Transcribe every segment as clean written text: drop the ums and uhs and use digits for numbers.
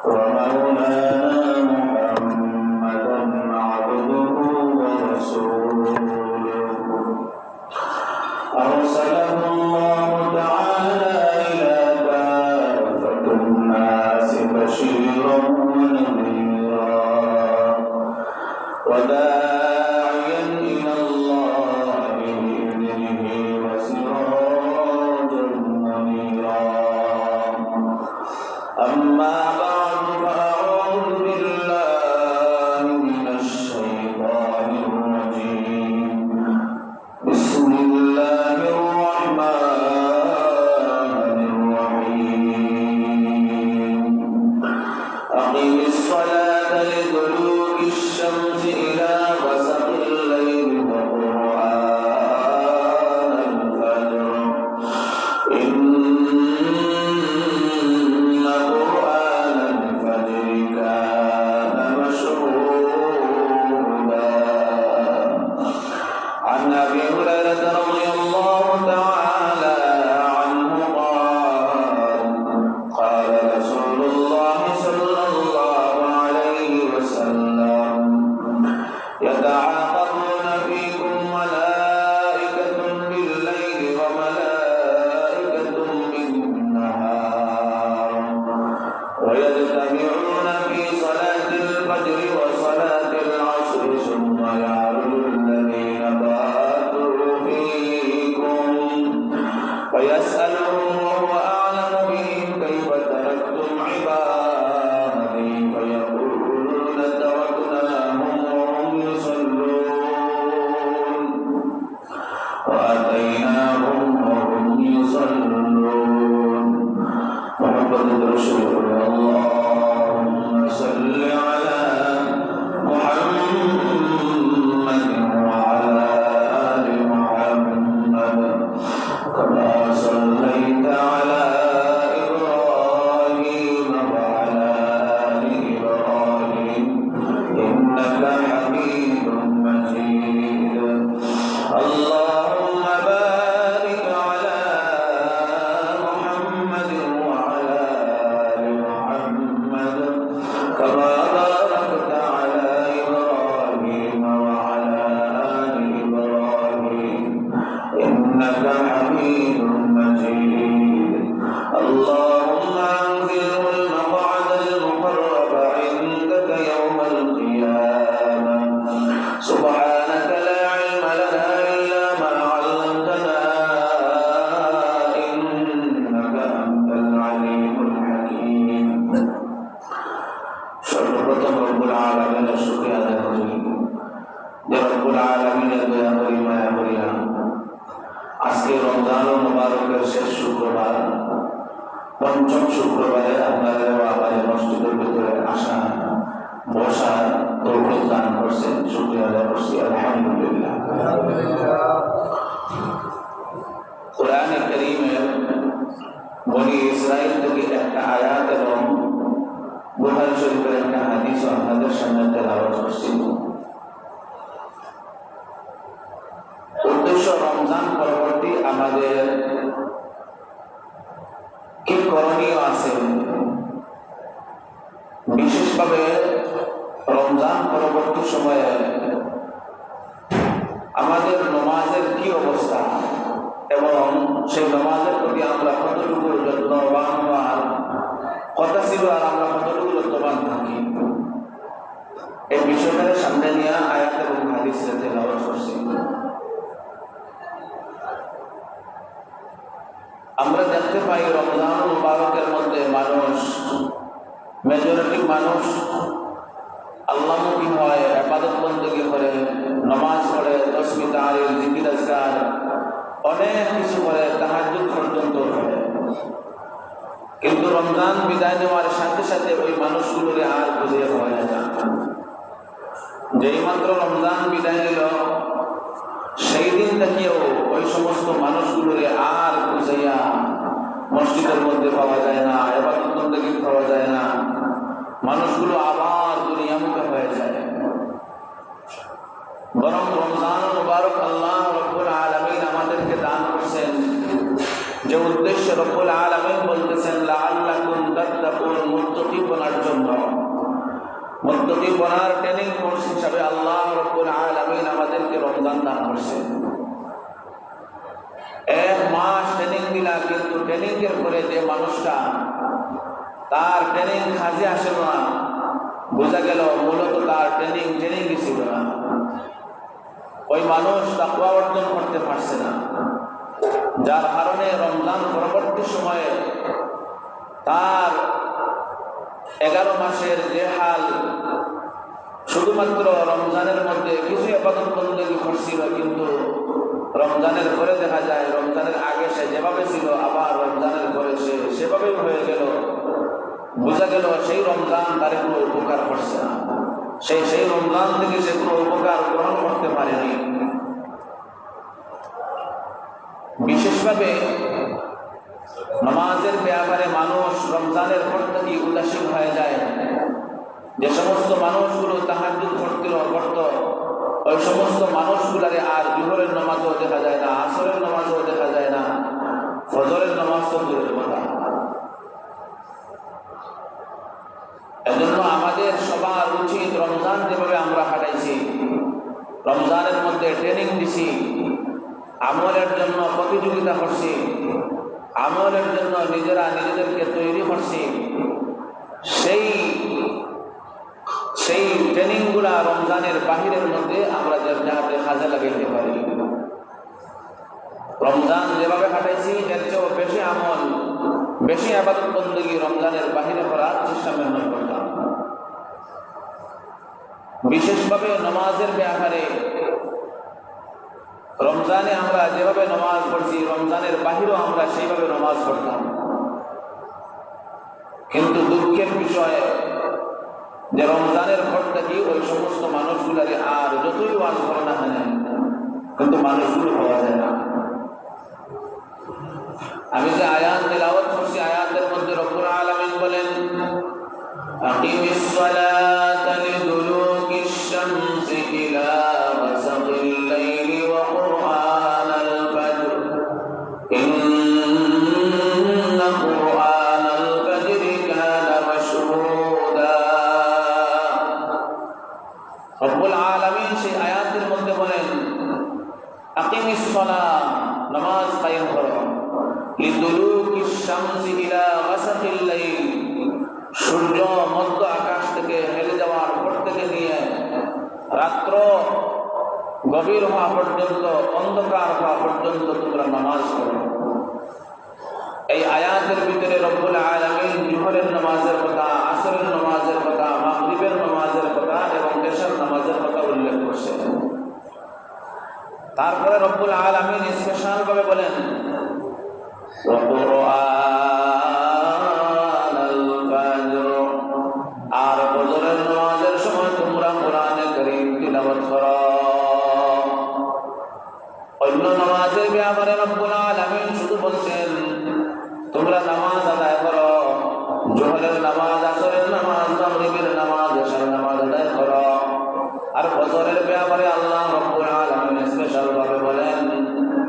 ومولانا محمدا عبده ورسوله أرسله الله تعالى إلى كافة الناس بشيرا ونذيرا وداعيا إلى الله بإذنه وسراجا منيرا. أما بعد فأعوذ بالله من الشيطان الرجيم. بسم الله الرحمن الرحيم. أقم الصلاة لدلوك الشمس إلى غسق الليل وقرآن الفجر إن قرآن الفجر كان مشهودا. عن أبي هريرة رضي الله تعالى عنه قال رسول الله صلى الله عليه وسلم يتعاقبون فيكم ملائكة بالليل وملائكة بالنهار ويجتمعون في صلاة الفجر وصلاة العصر ثم يعرج الذين باتوا فيكم ويسألهم وهو أعلم بهم كيف تركتم عبادي فيقولون تركناهم وهم يصلون وأتيناهم وهم يصلون. محمد رسول الله اللهم صل على محمد وعلى آل محمد كما صليت على إبراهيم وعلى آل إبراهيم إنك حميد مجيد. اللهم بارك على محمد وعلى آل محمد كما باركت على إبراهيم وعلى آل إبراهيم إنك حميد مجيد. اللهم أنزله المقعد المقرب عندك يوم القيامة. سبحانك لا علم لنا إلا ما علمتنا إنك أنت العليم الحكيم. সর্বপ্রথম রব্বুল আলামিনের শুকরিয়া আদায় করি যে রব্বুল আলামিনের দয়া করি মায়া করিয়া আজকে রমজান মুবারকের শেষ শুক্রবার পঞ্চম শুক্রবারে আপনাদের আবারে মসজিদের ভিতরে আসা বসা তৌফিক দান করছেন। শুকরিয়া আদায় করছি আলহামদুলিল্লাহ। কোরআনে কারীমের বনি ইসরাইল থেকে একটা আয়াত এবং বুখারী শরীফের একটা হাদিস আপনাদের সামনে তেলাওয়াত করছি। উদ্দেশ্য রমজান পরবর্তী আমাদের কি করণীয় আছে, বিশেষভাবে রমজান পরবর্তী সময়ে আমাদের নামাজের কি অবস্থা এবং সেই নামাজের প্রতি আমরা কতটুকু যত্নবান হওয়ার কথা ছিল আর আমরা কতটুকু যত্নবান থাকি, এই বিষয়টাকে সামনে নিয়ে আয়াত এবং হাদিস তেলাওয়াত করছি। আমরা দেখতে পাই রমজান মুবারকের মধ্যে মানুষ, মেজরিটি মানুষ আল্লাহমুখী হয়, ইবাদত বন্দেগী করে, নামাজ পড়ে, তাসবিহ তাহলিল জিকির আজকার অনেক কিছু করে, তাহাজ্জুদ পর্যন্ত করে। কিন্তু রমজান বিদায় নেওয়ার সাথে সাথে ওই মানুষগুলোরে আর বুঝে পাওয়া যায় না। যেই মাত্র রমজান বিদায় নিল সেই দিন থেকেও ওই সমস্ত মানুষগুলোরে আর বুঝাইয়া মসজিদের মধ্যে পাওয়া যায় না, ইবাদত বন্দেগী পাওয়া যায় না। মানুষগুলো আবার দুনিয়ামুখী হয়ে যায়। বরং রমজান মুবারক আল্লাহ রব্বুল আলামিন আমাদেরকে দান করছেন যে উদ্দেশ্য রব্বুল আলামিন বলতেছেন লাআল্লাকুম তাত্তাকুন মুত্তাকি বনার ট্রেনিং কোর্স হিসাবে আল্লাহ রাব্বুল আলামিন আমাদেরকে রমজান দান করছেন। 1 মাস ট্রেনিং দিলা, কিন্তু ট্রেনিং এর পরে যে মানুষটা তার ট্রেনিং কাজে আসে না, বোঝা গেল মূলত তার ট্রেনিং ছিল না। ওই মানুষ তাকওয়া অর্জন করতে পারছে না, যার কারণে রমজান পরবর্তী সময়ে তার 11 মাসের যে হাল, শুধুমাত্র রমজানের মধ্যে কিছু ইবাদত বন্দেগী করছিল, কিন্তু রমজানের পরে দেখা যায় রমজানের আগে সে যেভাবে ছিল আবার রমজানের পরে সে সেভাবেই হয়ে গেল। বোঝা গেল সেই রমজান তার কোনো উপকার করছে না, সেই রমজান থেকে সে কোনো উপকার গ্রহণ করতে পারেনি। বিশেষভাবে নামাজের ব্যাপারে মানুষ রমজানের পর থেকে উদাসীন হয়ে যায়। যে সমস্ত মানুষগুলো তাহাজ্জুদ করত, ওই সমস্ত মানুষগুলারে আর জোহরের নামাজও দেখা যায় না, আসরের নামাজও দেখা যায় না, ফজরের নামাজ তো দূরের কথা। এজন্য আমাদের সবার উচিত রমজান যেভাবে আমরা কাটাইছি, রমজানের মধ্যে ট্রেনিং দিছি, আমলের জন্য প্রতিযোগিতা করছি, আমলের জন্য নিজেদেরকে তৈরি করছি, সেই ট্রেনিংগুলা রমজানের বাহিরের মধ্যে আমরা যাতে কাজে লাগাইতে পারি। রমজান যেভাবে কাটাইছি এর চেয়েও বেশি আমল, বেশি ইবাদত বন্দেগী রমজানের বাহিরে করার চেষ্টা মেহনত করতাম। বিশেষভাবে নামাজের ব্যাপারে রমজানে আমরা যেভাবে নামাজ পড়ছি, রমজানের বাহিরেও আমরা সেইভাবে নামাজ পড়তাম। কিন্তু দুঃখের বিষয় যে রমজানের পর থেকে ওই সমস্ত মানুষগুলারে আর যতই ওয়াজ করে না কেন, কিন্তু মানুষগুলো পাওয়া যায় না। আমি যে আয়াত তেলাওয়াত করছি, আয়াতের মধ্যে রব্বুল আলামিন বলেন, আকিমিস সালাতা লিদুলুকিশ শামসি ইলা গাসাকিল লাইলি ওয়া কুরআনাল ফাজর ইন্না কুরআনাল ফাজরি কানা মাশহুদা। রব্বুল আলামিন সেই আয়াতের মধ্যে বলেন, আকিমিস সালাত, নামাজ কায়েম করো, লিদুলুকিশ শামসি ইলা গাসাকিল লাইল, সূর্য মধ্য আকাশ থেকে হেলে যাওয়ার পর থেকে নিয়ে রাত্র গভীর হওয়া পর্যন্ত, অন্ধকার হওয়া পর্যন্ত তোমরা নামাজ পড়ো। এই আয়াতের ভিতরে রব্বুল আলামিন জোহরের নামাজের কথা, আসরের নামাজের কথা, মাগরিবের নামাজের কথা এবং এশার নামাজের কথা উল্লেখ করছে। তারপরে রব্বুল আলামিন স্পেশাল ভাবে বলেন, আর ফজরের নামাজের সময় তোমরা কোরআনে কারীম তিলাওয়াত করো। অন্য নামাজের ব্যাপারে রব্বুল আলামিন শুধু বলছেন তোমরা নামাজ আদায় করো, জোহরের নামাজ, আসরের নামাজ, মাগরিবের নামাজ, এশার নামাজ আদায় করো। আর ফজরের ব্যাপারে আল্লাহ রব্বুল আলামিন স্পেশাল ভাবে বলেন,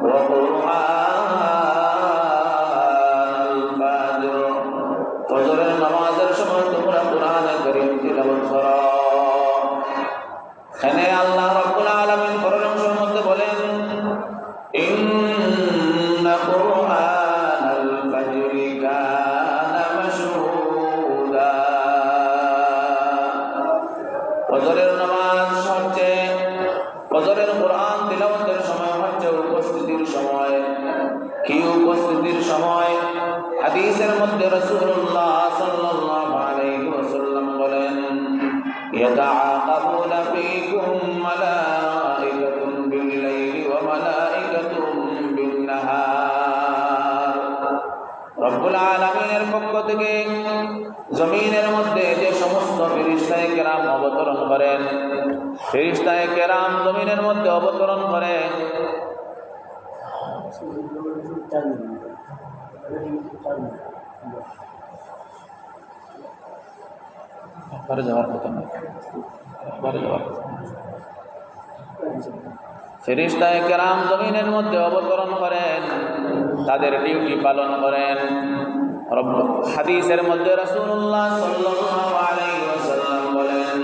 ওয়া কুরআনাল ফাজর, ফজরের নামাজের সময় তোমরা কোরআনে কারীম তিলাওয়াত করো। এখানে আল্লাহ রব্বুল আলামিন পরের অংশের মধ্যে বলেন, ইন্না কুরআনাল ফাজরি কানা মাশহুদা। ফজরের নামাজ হচ্ছে, ফজরের কোরআন তিলাওয়াতের সময় হচ্ছে উপস্থিতির সময়। কি উপস্থিতির সময়? হাদিসের মধ্যে রাসূলুল্লাহ সাল্লাল্লাহু আলাইহি ওয়াসাল্লাম বলেন, ইয়াতাআকাবুনা ফীকুম মালাইকাতুন বিল-লাইলি ওয়া মালাইকাতুন বিন-নাহার। রব্বুল আলামিনের পক্ষ থেকে জমিনের মধ্যে যে সমস্ত ফেরেশতায়ে কেরাম অবতরণ করেন, ফেরেশতায়ে কেরাম জমিনের মধ্যে অবতরণ করে। ফেরেশতায়ে কেরাম জমিনের মধ্যে অবতরণ করেন, তাদের ডিউটি পালন করেন। হাদিসের মধ্যে রাসূলুল্লাহ সাল্লাল্লাহু আলাইহি ওয়াসাল্লাম বলেন,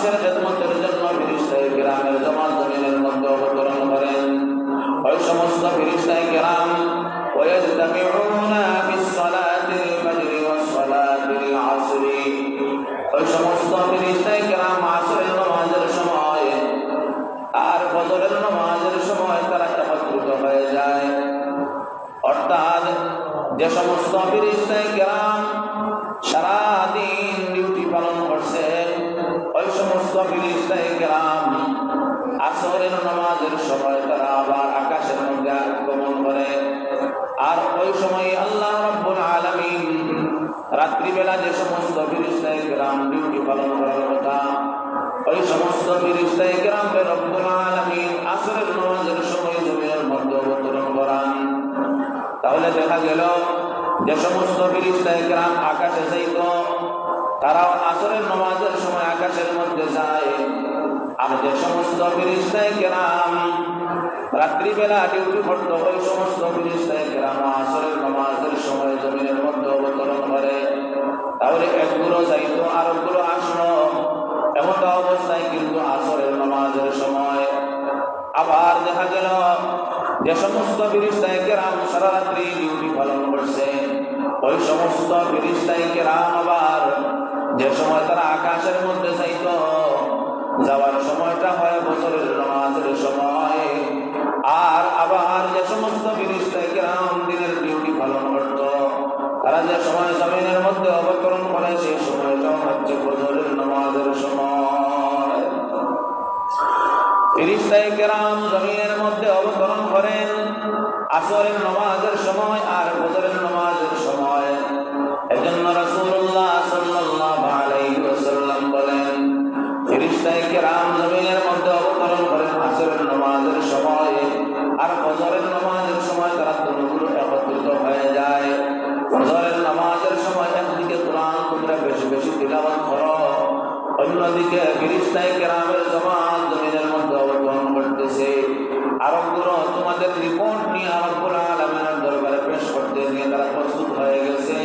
মানুষের খেদমতের জন্য ফেরেশতায়ে কিরামের জামাত জমিনের মধ্যে অবতরণ করেন। ওই সমস্ত ফেরেশতায়ে কিরাম ওয়াজতামিউনা ফিস সালাতিল ফাজরি ওয়াস সালাতিল আসরি, ওই সমস্ত ফেরেশতায়ে কিরাম আসরের নামাজের সময় আর ফজরের নামাজের সময় তারা একত্রিত হয়ে যায়। অর্থাৎ যে সমস্ত ফেরেশতায়ে কিরাম সারাদিন ডিউটি পালন করছে, ওই সমস্ত ফেরেশতায়ে কিরাম আসরের নামাজের সময় তারা আবার আকাশের মধ্যে আগমন করে। আর ওই সময় আল্লাহ রাব্বুল আলামিন রাত্রিবেলা যে সমস্ত ফেরেশতায়ে কিরাম ডিউটি পালন করার কথা, ওই সমস্ত ফেরেশতায়ে কিরামকে রব্বুল আলামিন আসরের নামাজের সময় জমিনের মধ্যে অবতরণ করান। তাহলে দেখা গেল যে সমস্ত ফেরেশতায়ে কিরাম আকাশে যাইত, তারাও আসরের নামাজের সময় আকাশের মধ্যে যায়। আর যে সমস্ত ফেরেশতায়ে কিরাম রাত্রিবেলা ডিউটি করত, ওই সমস্ত ফেরেশতায়ে কিরাম আসরের নামাজের সময় জমিনের মধ্যে অবতরণ করে। তাহলে একগুলো যাইত আর একগুলো আসলো, এমনটা অবস্থায় কিন্তু আসরের নামাজের সময়। আবার দেখা গেল যে সমস্ত ফেরেশতায়ে কিরাম সারা রাত্রি ডিউটি পালন করছে, ওই সমস্ত ফেরেশতায়ে কিরাম আবার যে সময় তারা আকাশের মধ্যে যাইত, যাওয়ার সময়টা হয় বছরের নামাজের সময়। আর আবার যে সমস্ত ফেরেশতায়ে কিরাম দিনের ডিউটি পালন করত, তারা যে সময় জমিনের মধ্যে অবতরণ করে সেই সময়টাও হচ্ছে ফজরের নামাজের সময়। ফেরেশতায়ে কিরাম জমিনের মধ্যে অবতরণ করেন আসরের নামাজের সময় আর ফজরের নামাজের সময়। এজন্য রাসূলুল্লাহ সাল্লাল্লাহু আলাইহি ওয়াসাল্লাম বলেন, ফেরেশতায়ে কিরাম জমিনের মধ্যে অবতরণ করেন আসরের নামাজের সময় আর ফজরের নামাজের সময়। তারা দুটোগুলো একত্রিত হয়ে যায়। ফজরের নামাজের সময় একদিকে কোরআন তোমরা বেশি বেশি তিলাওয়াত করো, অন্যদিকে ফেরেশতায়ে কিরামের জামাত জমিনের মধ্যে অবতরণ করতেছে। আরবগুলো তোমাদের রিপোর্ট নিয়ে রব্বুল আলামিনের দরবারে পেশ করতে নিয়ে তারা প্রস্তুত হয়ে গেছে।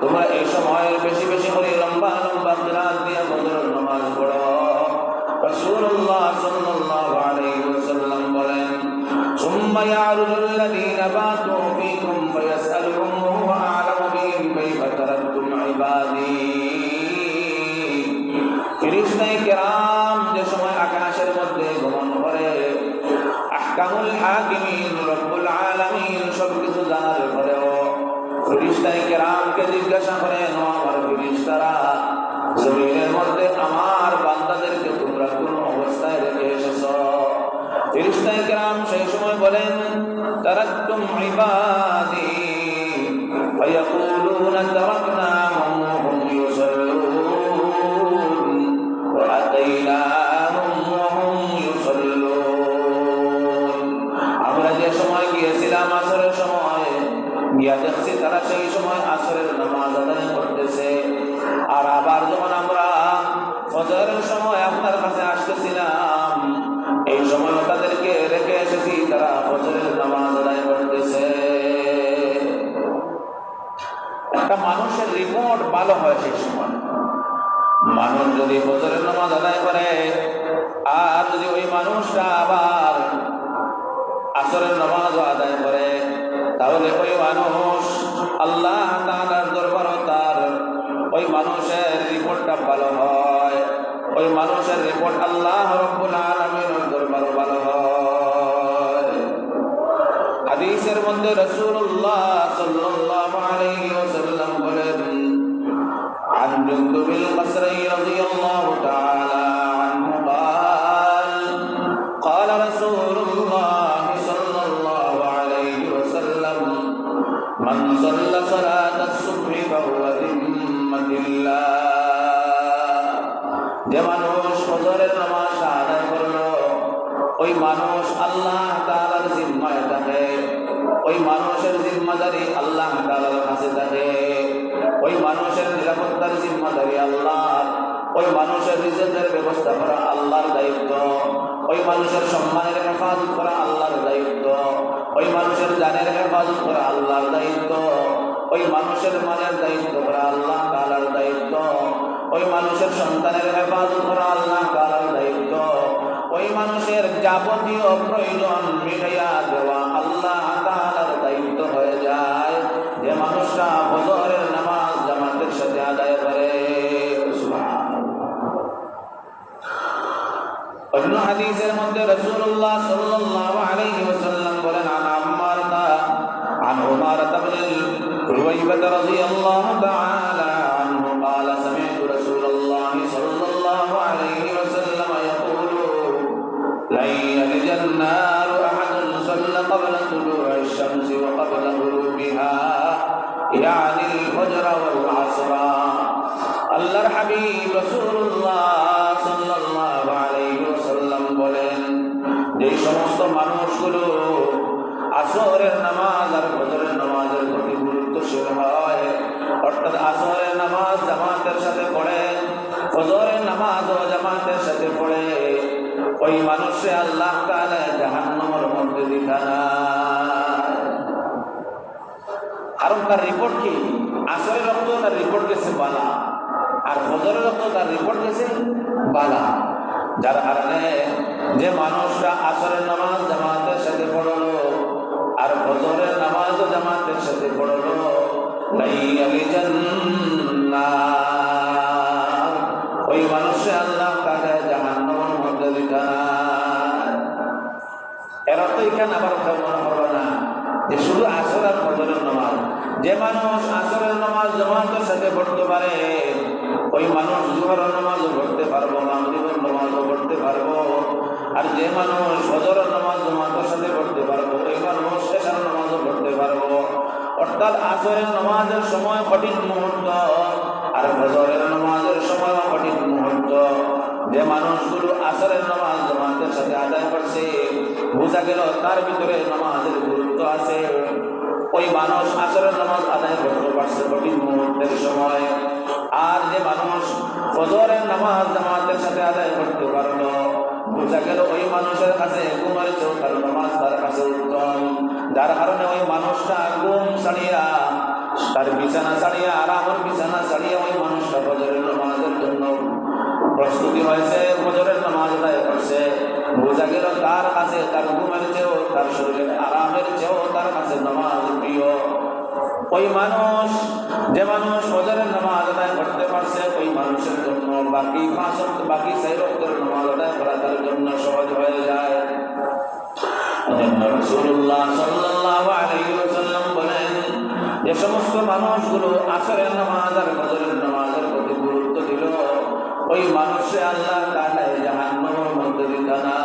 তোমরা এই সময় বেশি বেশি করে লম্বা লম্বা কিরাত দিয়ে ফজরের নামাজ পড়ো। রাসূলুল্লাহ সাল্লাল্লাহু আলাইহি ওয়াসাল্লাম বলেন, সুম্মা ইয়ারুজুল্লাযীনা বাতু ফীকুম ফায়াসআলুহুম ওয়া হুয়া আ'লামু বিহিম কাইফা তারাকতুম ইবাদী। ফেরেশতায়ে কিরাম যে সময় আকাশের মধ্যে গমন করে, আহকামুল হাকিমিন রব্বুল আলামিন সবকিছু জানার পরেও ফেরেশতায়ে কিরামকে জিজ্ঞাসা করেন, আমার ফেরেশতারা জমিনের মধ্যে আমার বান্দাদেরকে তোমরা কোন অবস্থায় রেখে এসেছো? ফেরেশতায়ে কিরাম সেই সময় বলেন, তারাকতুম ইবাদি ফায়াকুলুনা তারাকনাহুম ওয়া হুম ইউসাল্লুন ওয়া আতাইনাহুম ওয়া হুম ইউসাল্লুন। আমরা যে সময় গিয়েছিলাম আসরের সময়, গিয়া দেখছি তারা সেই সময় আসরের নামাজ আদায় করতেছে। আর আবার যখন আমরা ফজরের সময় আপনার কাছে আসতেছিলাম, এই সময় তাদেরকে রেখে এসেছি, তারা ফজরের নামাজ আদায় করতেছে। একটা মানুষের রিপোর্ট ভালো হয় সেই সময়। মানুষ যদি ফজরের নামাজ আদায় করে আর যদি ওই মানুষটা আবার আসরের নামাজও আদায় করে, তাহলে ওই মানুষ আল্লাহ তাআলার দরবারে তার ওই মানুষের রিপোর্টটা ভালো হয়। ওই মানুষের রিপোর্ট আল্লাহ রাব্বুল আলামিনের দরবারে ভালো হয়। হাদিসের মধ্যে রাসূলুল্লাহ সাল্লাল্লাহু আলাইহি ওয়াসাল্লাম বলেন, عن جندب القصري رضي الله تعالى عنه قال قال رسول الله صلى الله عليه وسلم من صلى صلاة الصبح فهو ذمة الله। যে মানুষ ফজরের নামাজ আদায় করলো, ওই মানুষ আল্লাহ তাআলার জিম্মায় থাকে। ওই মানুষের জিম্মাদারি আল্লাহ তাআলার কাছে থাকে। ওই মানুষের নিরাপত্তার জিম্মাদারি আল্লাহ। ওই মানুষের রিজিকের ব্যবস্থা করা আল্লাহর দায়িত্ব। ওই মানুষের সম্মানের হেফাজত করা আল্লাহর দায়িত্ব। ওই মানুষের জানের হেফাজত করা আল্লাহর দায়িত্ব। ওই মানুষের মানের দায়িত্ব করা আল্লাহ তাআলার দায়িত্ব। ওই মানুষের সন্তানের হেফাজত করা আল্লাহ তাআলার দায়িত্ব, ওই মানুষের যাবতীয় প্রয়োজন মিটাইয়া দেওয়া আল্লাহ তাআলার দায়িত্ব হয়ে যায়। যে মানুষটা ফজরের নামাজ জামাতের সাথে আদায় করে। অন্য হাদিসের মধ্যে রাসূলুল্লাহ সাল্লাল্লাহু আলাইহি ওয়াসাল্লাম বলেন, عن عمارة بن رويبة رضي الله تعالى عنه قال سمعت رسول الله صلى الله عليه وسلم يقول لن يلج النار أحد صلى قبل طلوع الشمس وقبل غروبها يعني الفجر والعصر। আল্লাহর হাবিব রাসূলুল্লাহ সাল্লাল্লাহু আলাইহি ওয়াসাল্লাম বলেন, যে সমস্ত মানুষগুলো আসরের নামাজ আর ফজরের নামাজের প্রতি গুরুত্বশীল হয়, অর্থাৎ আসরের নামাজ জামাতের সাথে পড়ে, ফজরের নামাজও জামাতের সাথে পড়ে, ওই মানুষে আল্লাহ তাআলা জাহান্নামের মধ্যে দিবেন না। কারণ তার রিপোর্ট কি? আসরের রক্ত তার রিপোর্ট গেছে বালা, আর ফজরের রক্ত তার রিপোর্ট গেছে বালা। যার কারণে যে মানুষটা আসরের নামাজ জামাতের সাথে পড়লো আর ফজরের নামাজও জামাতের সাথে পড়লো, ওই মানুষে আল্লাহ তাআলা জাহান্নামের মধ্যে দিবেন না। এর অর্থ এখানে আবার মনে করবে না যে শুধু আসর আর ফজরের নামাজ। যে মানুষ আসরের নামাজ জামাতের সাথে পড়তে পারে, ওই মানুষ জোহরের নামাজও পড়তে পারবো, মাগরিবের নামাজও পড়তে পারবো। আর যে মানুষ ফজরের নামাজ জামাতের সাথে পড়তে পারবো, ওই মানুষ এশার নামাজও পড়তে পারবো। অর্থাৎ আসরের নামাজের সময় কঠিন মুহূর্ত আর ফজরের নামাজের সময় কঠিন মুহূর্ত। যে মানুষগুলো আসরের নামাজ জামাতের সাথে আদায় করছে, বোঝা গেল তার ভিতরে নামাজের গুরুত্ব আছে। ওই মানুষ আসরের নামাজ আদায় করতে পারছে কঠিন মুহূর্তের সময়। আর যে মানুষ ফজরের নামাজ জামাতের সাথে আদায় করতে পারলো, বোঝা গেল ওই মানুষের কাছে ঘুমের চেয়েও তার নামাজ তার কাছে উত্তম। যার কারণে ওই মানুষটা ঘুম ছাড়িয়া, তার বিছানা ছাড়িয়া, আরামের বিছানা ছাড়িয়া ওই মানুষটা ফজরের নামাজের জন্য প্রস্তুতি হয়েছে, ফজরের নামাজ আদায় করছে। বোঝা গেল তার কাছে তার ঘুমের চেয়েও, তার শরীরের আরামের চেয়েও তার কাছে নামাজ প্রিয়। ওই মানুষ, যে মানুষ ফজরের নামাজ আদায় করতে পারছে, ওই মানুষের জন্য বাকি 5 ওয়াক্ত, বাকি 4 ওয়াক্তের নামাজ আদায় করা তার জন্য সহজ হয়ে যায়। রাসূলুল্লাহ সাল্লাল্লাহু আলাইহি ওয়াসাল্লাম বলেন, যে সমস্ত মানুষগুলো আসরের নামাজ আর ফজরের নামাজের প্রতি গুরুত্ব দিল, ওই মানুষে আল্লাহ তাআলা জাহান্নামের মধ্যে দিবেন না।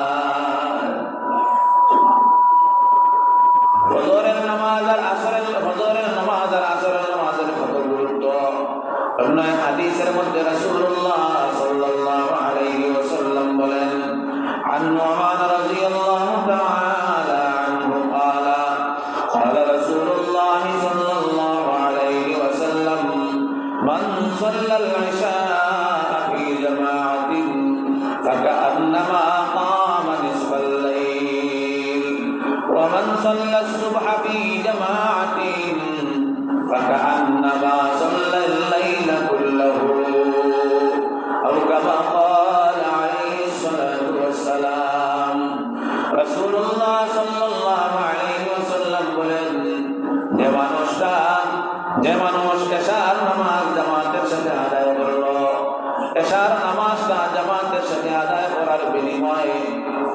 ফজরের নামাজ আর আসরের, ফজরের নামাজ আর আসরের নামাজের কত গুরুত্ব। অন্য হাদিসের মধ্যে রাসূলুল্লাহ সাল্লাল্লাহু আলাইহি ওয়াসাল্লাম বলেন, عن نعمان رضي الله تعالى عنه قال قال رسول الله صلى الله عليه وسلم من صلى العشاء في جماعة فكأنما قام نصف الليل ومن صلى الصبح في جماعة فكأنما صلى الليل كله أو كما قال عليه الصلاة والسلام। রাসূলুল্লাহ সাল্লাল্লাহু আলাইহি ওয়াসাল্লাম বলেন, যে মানুষ এশার নামাজ জামাতের সাথে আদায় করলো, এশার নামাজটা জামাতের সাথে আদায় করার বিনিময়ে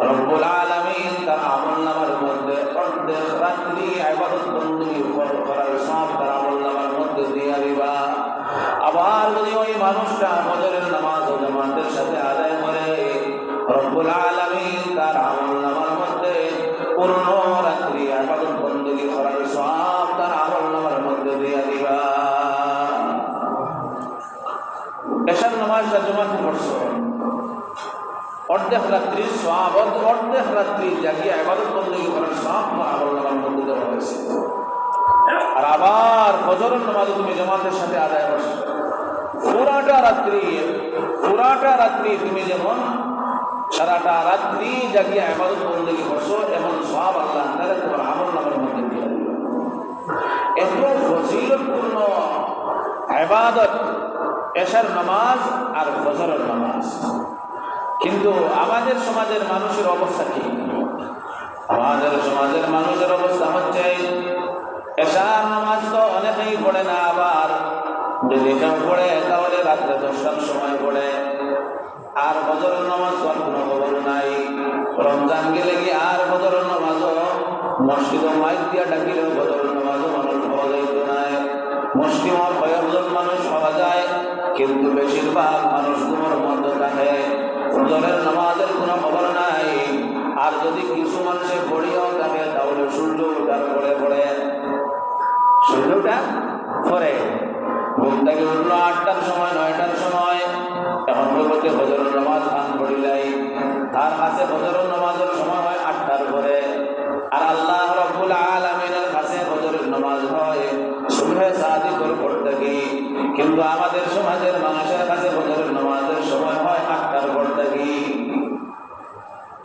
রব্বুল আলামিন তার আমলনামার মধ্যে অর্ধেক রাত্রি ইবাদত বندگی করার সওয়াব তার আমলনামার মধ্যে দিয়ে দিবা। আবার যদি ওই মানুষটা ফজরের নামাজ ও জামাতের সাথে আদায় করে, রব্বুল আলামিন তার আমলনামার মধ্যে পূর্ণ রাত্রি ইবাদত বندگی করার সওয়াব তার আমলনামার মধ্যে দিয়ে দিবা। এশার নামাজটা জামাতে পড়ছো, অর্ধেক রাত্রির সওয়াব, অর্ধেক রাত্রি জাগিয়ে ইবাদত বندگی করার সওয়াব তোমার আমলনামার মধ্যে দেওয়া হয়েছে। আর আবার ফজরের নামাজ তুমি জামাতের সাথে আদায় করছো, পুরাটা রাত্রি তুমি যেমন সারাটা রাত্রি জাগিয়ে ইবাদত বندگی করছো, এমন সওয়াব আল্লাহ তাআলা তোমার আমলনামার মধ্যে দিয়ে দিবেন। এত ফজিলতপূর্ণ ইবাদত, এশার নামাজ আর ফজরের নামাজ। কিন্তু আমাদের সমাজের মানুষের অবস্থা কি? আমাদের সমাজের মানুষের অবস্থা হচ্ছে এশার নামাজ তো অনেকেই পড়ে না, আবার যদি কেউ পড়ে তাহলে রাত্রে 10টার সময় পড়ে। আর ফজরের নামাজ তো আর কোনো খবর নাই। রমজান গেলে কি আর ফজরের নামাজও মসজিদ মাইক দিয়া ডাকিলেও ফজরের নামাজও মানুষ পাওয়া যাইত নাই। মুসলিমর কয়েকজন মানুষ পাওয়া যায়, কিন্তু বেশিরভাগ মানুষ ঘুমের মধ্যে থাকে, ফজরের নামাজের কোনো খবর নাই। আর যদি কিছু মানুষে পড়িয়াও থাকে তাহলে সূর্য ওঠার পরে পড়ে, সূর্য ওঠার পরে ঘুম থেকে উঠলো 8টার সময় 9টার সময়, এখন বলতে ফজরের নামাজ আন পড়িলাই, তার কাছে ফজরের নামাজের সময় হয় 8টার পরে। আর আল্লাহ রাব্বুল আলামিনের কাছে ফজরের নামাজ হয় সুবহে সাদিকর পর থেকে। কিন্তু আমাদের সমাজের মানুষের কাছে ফজরের নামাজের সময় হয় 8টার পর থেকে।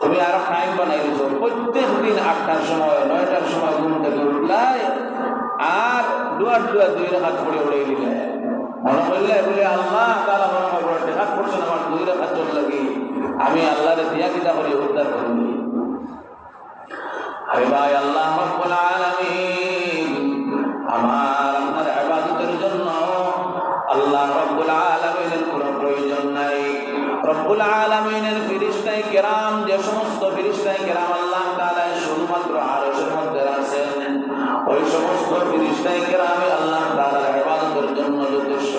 তুমি আরো টাইম বানাই দিছো, প্রত্যেক দিন 8টার সময় 9টার সময় ঘুম থেকে উঠলাই, আর দুয়ার 2 রাকাত পড়ে উড়াই দিলে মনে করলে বলে আল্লাহ তাআলা মনে করবে দেখা করছেন আমার 2 রাকাত চল লাগি, আমি আল্লাহরে দিয়া কিতা করে উদ্ধার করব। আরে ভাই, আল্লাহ রাব্বুল আলামিন আমার ইবাদতের জন্য আল্লাহ রাব্বুল আলামিনের কোনো প্রয়োজন নাই। রব্বুল আলামিনের ফেরেশতায়ে কেরাম, যে সমস্ত ফেরেশতায়ে কেরাম আল্লাহ তাআলা শুধুমাত্র আরশের মধ্যে আছেন, ওই সমস্ত ফেরেশতায়ে কেরামই আল্লাহ তাআলার ইবাদতের জন্য যথেষ্ট।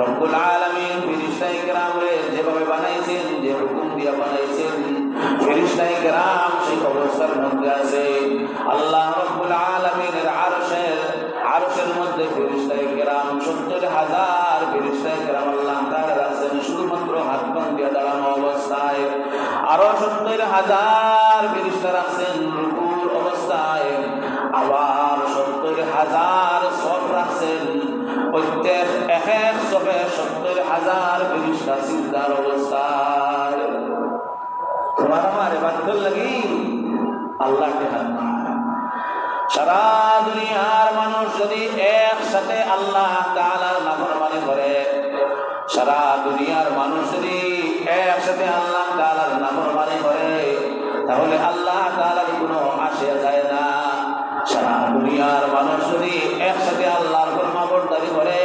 রব্বুল আলামিন ফেরেশতায়ে কেরামরে যেভাবে বানাইছেন, যে হুকুম দিয়া বানাইছেন, ফেরেশতায়ে কেরাম সেই অবস্থার মধ্যে আছে। আল্লাহ রব্বুল আলামিনের আরশের মধ্যে ফেরেশতায়ে কেরাম 70,000 ফেরেশতায়ে কেরাম আল্লাহ তাআলা আছেন শুধুমাত্র হাত বাঁধিয়া দাঁড়ানো অবস্থায়। আরো 70,000 ফেরেশতা আছেন রুকুর অবস্থায়। আবার 70,000 সফ রাখছেন, প্রত্যেক এক সফে 70,000 ফেরেশতা সিজদার অবস্থায়। তোমার আমার ইবাদত লাগি আল্লাহকে হান্না। সারা দুনিয়ার মানুষ যদি একসাথে আল্লাহ তাআলার নাফরমানি করে, সারা দুনিয়ার মানুষ যদি একসাথে আল্লাহ তাআলার নাফরমানি করে, তাহলে আল্লাহ তাআলার কোনো আসে যায় না। সারা দুনিয়ার মানুষ যদি একসাথে আল্লাহর ফরমাবরদারি করে,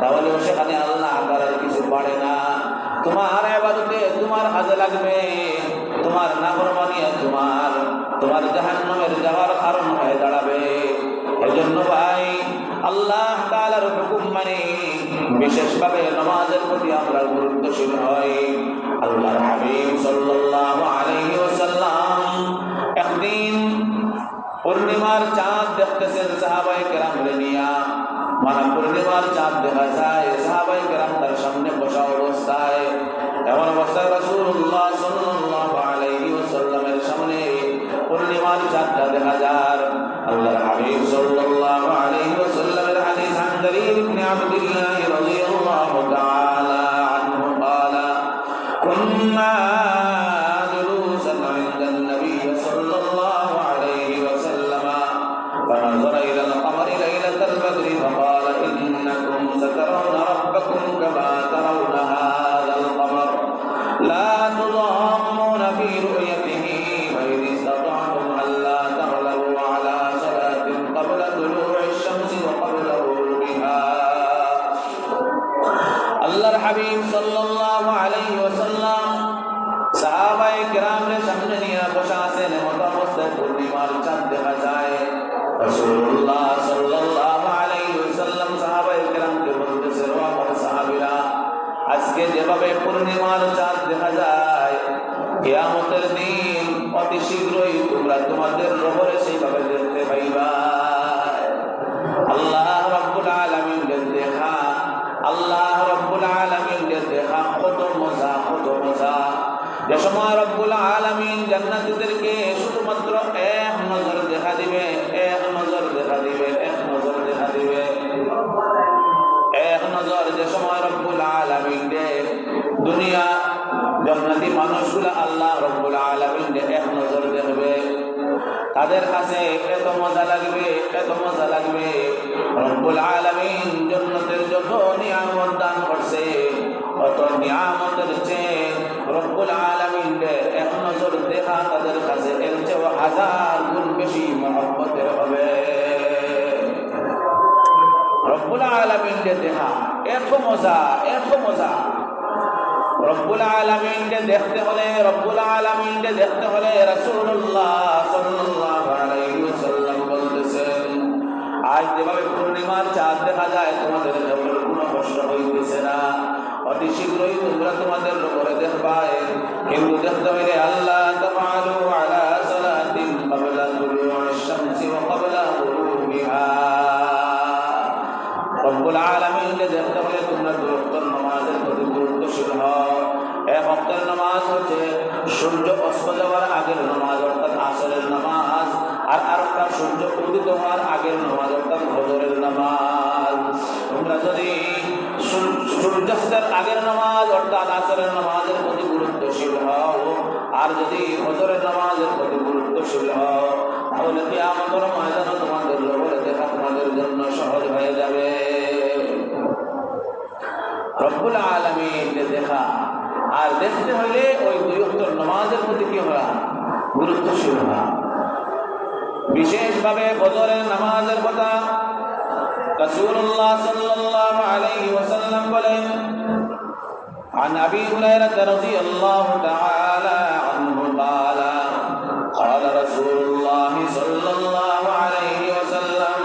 তাহলে সেখানে আল্লাহ তাআলার কিছু পারে না। তোমার ইবাদতে তোমার কাজে লাগবে, তোমার নাফরমানি তোমার জাহান্নামের যাওয়ার কারণ হয়ে দাঁড়াবে। এজন্য ভাই, আল্লাহ তাআলার হুকুম মানে বিশেষভাবে নামাজের প্রতি আমরা গুরুত্বশীল হই। আল্লাহর হাবিব সাল্লাল্লাহু আলাইহি ওয়াসাল্লাম একদিন পূর্ণিমার চাঁদ দেখতেছেন সাহাবায়ে কেরামকে নিয়া। মানে পূর্ণিমার চাঁদ দেখা যায়, সাহাবায়ে কেরাম তার সামনে বসা অবস্থায়। এমন অবস্থায় রাসূলুল্লাহ সাল্লাল্লাহু আলাইহি ওয়াসাল্লামের সামনে পূর্ণিমার চাঁদটা দেখা যায়। আল্লাহর হাবিব সাল্লাল্লাহু আলাইহি ওয়াসাল্লামের হাদিস আন জারীর ইবনে আবদুল্লাহ রাদিয়াল্লাহু তাআলা আনহু قال كنا جلوسا عند النبي صلى الله عليه وسلم فنظر إلى القمر ليلة البدر فقال إنكم سترون ربكم كما ترون هذا القمر لا تضامون في رؤيته فإن استطعتم ألا تغلبوا على صلاة قبل طلوع الشمس وقبل غروبها। আল্লাহর হাবিব সাল্লাল্লাহু আলাইহি ওয়াসাল্লাম সাহাবায়ে কেরামের সামনে নিয়ে বসা আছেন। এমন অবস্থায় পূর্ণিমার চাঁদ দেখা যায়। রাসূলুল্লাহ সাল্লাল্লাহু আলাইহি ওয়াসাল্লাম সাহাবায়ে কেরামকে বলতেছেন, ও আমার সাহাবীরা, আজকে যেভাবে পূর্ণিমার চাঁদ দেখা যায়, কিয়ামতের দিন অতি শীঘ্রই তোমরা তোমাদের রবের সেইভাবে দেখতে পাইবা। আল্লাহ রাব্বুল আলামিনের দেখা, আল্লাহ রাব্বুল আলামিনের দেখা কত মজা, কত মজা। যে সময় রাব্বুল আলামিন জান্নাতীদেরকে শুধুমাত্র এক নজর দেখা দিবে, এক নজর দেখা দিবে, এক নজর দেখা দিবে, এক নজর। যে সময় রাব্বুল আলামিন দুনিয়া জান্নাতি মানুষগুলো আল্লাহ রাব্বুল আলামিন এক নজর দেখবে, তাদের কাছে এত মজা লাগবে, এত মজা লাগবে। রব্বুল আলামিন জান্নাতের যত নিয়ামত দান করছে, অত নিয়ামতের চেয়ে রব্বুল আলামিনকে এক নজর দেখা তাদের কাছে এর চেয়ে 1000 গুণ বেশি মহব্বতের হবে। রব্বুল আলামিনকে দেখা এত মজা, এত মজা। রব্বুল আলামিনকে দেখতে হলে, রব্বুল আলামিনকে দেখতে হলে রাসূলুল্লাহ সাল্লাল্লাহু আলাইহি ওয়াসাল্লাম বলতেছেন, আজ যেভাবে পূর্ণিমার চাঁদ দেখা যায় তোমাদের কেবল কোনো কষ্ট হইতেছে না, অতি শীঘ্রই তোমরা তোমাদের উপরে দেখবা। কিন্তু দেখতে হইলে আল্লাহ তাআলা আলা সালাতিন ক্বাবলা তুলুউশ শামসি ওয়া ক্বাবলা গুরুবিহা। রব্বুল আলামিনকে দেখতে হলে তোমরা দুই ওয়াক্তের নামাজের প্রতি গুরুত্বশীল হও। এক ওয়াক্তের নামাজ হচ্ছে সূর্য অস্ত যাওয়ার আগের নামাজ অর্থাৎ আসরের নামাজ, আর আরেকটা সূর্য উদিত হওয়ার আগের নামাজ অর্থাৎ ফজরের নামাজ। তোমরা যদি সূর্যাস্তের আগের নামাজ অর্থাৎ আসরের নামাজের প্রতি গুরুত্বশীল হও, আর যদি ফজরের নামাজের প্রতি গুরুত্বশীল হও, তাহলে কিয়ামতের ময়দানে তোমাদের উপরে দেখা তোমাদের জন্য সহজ হয়ে যাবে। রব্বুল আলামিনকে দেখা আর দেখতে হইলে ওই দুই ওয়াক্তের নামাজের প্রতি কি হওয়া, গুরুত্বশীল হওয়া। বিশেষভাবে ফজরের নামাজের কথা রাসূলুল্লাহ সাল্লাল্লাহু আলাইহি ওয়াসাল্লাম বলেন, عن أبي هريرة رضي الله تعالى عنه قال قال رسول الله صلى الله عليه وسلم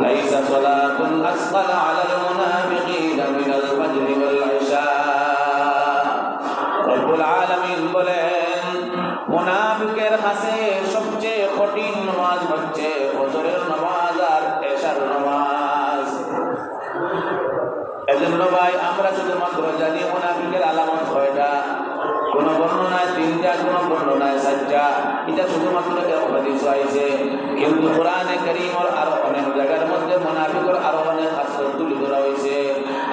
ليس صلاة أثقل على المنافقين من الفجر والعشاء। رب العالمين বলেন, মুনাফিকের কাছে সবচেয়ে কঠিন নামাজ হচ্ছে ফজরের নামাজ আর এশার নামাজ। এজন্য ভাই আমরা শুধুমাত্র জানি মুনাফিকের আলামত কয়টা, কোন বর্ণনায় 3টা, কোন বর্ণনায় 4টা। এটা শুধুমাত্র এক হাদিসে আছে, কিন্তু কোরআনে কারীমের আরো অনেক জায়গার মধ্যে মুনাফিকের আরো অনেক খাসলত তুলে ধরা হয়েছে।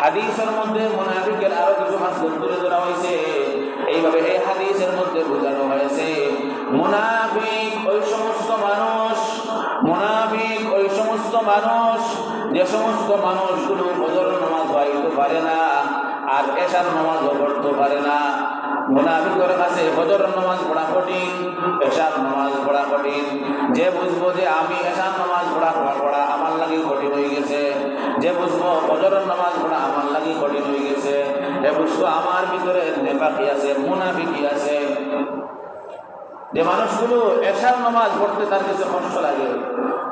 হাদিসের মধ্যে মুনাফিকের আরো কিছু খাসলত তুলে ধরা হয়েছে। এইভাবে এই হাদিসের মধ্যে বোঝানো হয়েছে মুনাফিক ওই সমস্ত মানুষ, মুনাফিক ওই সমস্ত মানুষ যে সমস্ত মানুষগুলো ফজরের নামাজ পড়তে পারে না আর এশার নামাজও পড়তে পারে না। মুনাফিকের কাছে ফজরের নামাজ পড়া কঠিন, এশার নামাজ পড়া কঠিন। যে বুঝবো যে আমি এশার নামাজ পড়া আমার লাগি কঠিন হয়ে গেছে, যে বুঝবো ফজরের নামাজ পড়া আমার লাগি কঠিন হয়ে গেছে, যে বুঝবো আমার ভিতরে নেফাকি আছে, মুনাফিকি আছে। যে মানুষগুলো এশার নামাজ পড়তে তার কাছে কষ্ট লাগে,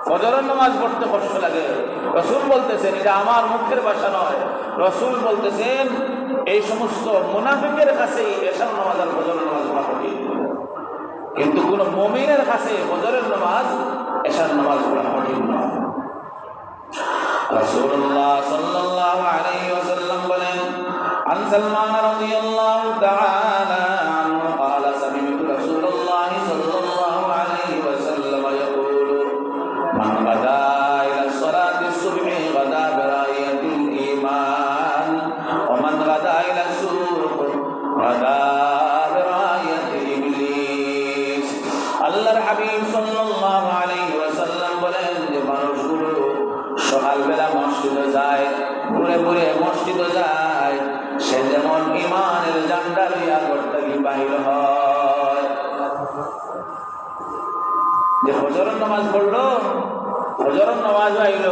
ফজরের নামাজ পড়তে কষ্ট লাগে, রাসূল বলতেছেন, এটা আমার মুখের ভাষা নয়, রাসূল বলতেছেন এই সমস্ত মুনাফিকের কাছে এশার নামাজ আর ফজরের নামাজ পড়া কঠিন। কিন্তু কোন মুমিনের কাছে ফজরের নামাজ এশার নামাজ পড়া কঠিন নয়। রাসূলুল্লাহ সাল্লাল্লাহু আলাইহি ওয়াসাল্লাম বলেন, আন সালমান রাদিয়াল্লাহু তাআলা আনহু قال سمعت رسول الله صلى الله عليه وسلم يقول من غدا إلى الصلاة الصبح غدا براية الإيمان ومن غدا إلى السوق غدا براية إبليس। আল্লাহর হাবিব সাল্লাল্লাহু আলাইহি ওয়াসাল্লাম বলেন, যে মানুষগুলো সকালবেলা মসজিদে যায়, ঘুরে ঘুরে মসজিদে যায়, সে যেমন ইমানের ঝান্ডা লইয়া ঘর থেকে বাহির হয়। যে ফজরের নামাজ পড়লো, ফজরের নামাজ আইল,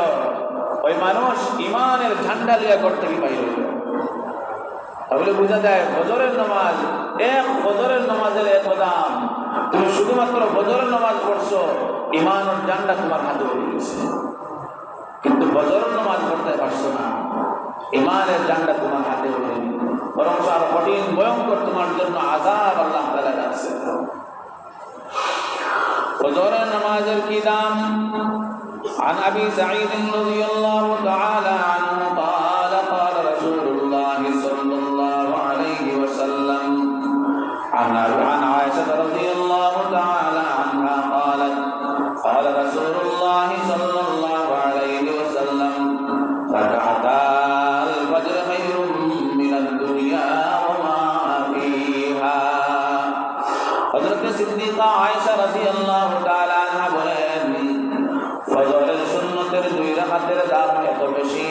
ওই মানুষ ইমানের ঝান্ডা লইয়া ঘর থেকে বাহির হইল। তাহলে বোঝা যায় ফজরের নামাজ, এক ফজরের নামাজের এত দাম। তুমি শুধুমাত্র ফজরের নামাজ পড়ছো, ইমানের ঝান্ডা তোমার হাতে হয়ে গেছে, কিন্তু ফজরের নামাজ পড়তে পারছো না, ইমানের ঝান্ডা তোমার হাতে ওঠেনি, বরং আর কঠিন ভয়ঙ্কর তোমার জন্য আযাব আল্লাহ তাআলা রাখছে। ফজরের নামাজের কি দাম? عن أبي سعيد رضي الله تعالى عنه قال قال رسول الله صلى الله عليه وسلم عن عائشة رضي الله تعالى عنها قالت قال رسول الله صلى الله عليه وسلم ركعتا الفجر خير من الدنيا وما فيها। حضرت صدیقہ عائشہ رضی اللہ تعالی আনহা বলেন, ফজরের সুন্নতের 2 রাকাতের দাম এত বেশি,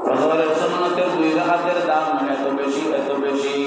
ফজরের সুন্নতের 2 রাকাতের দাম এত বেশি, এত বেশি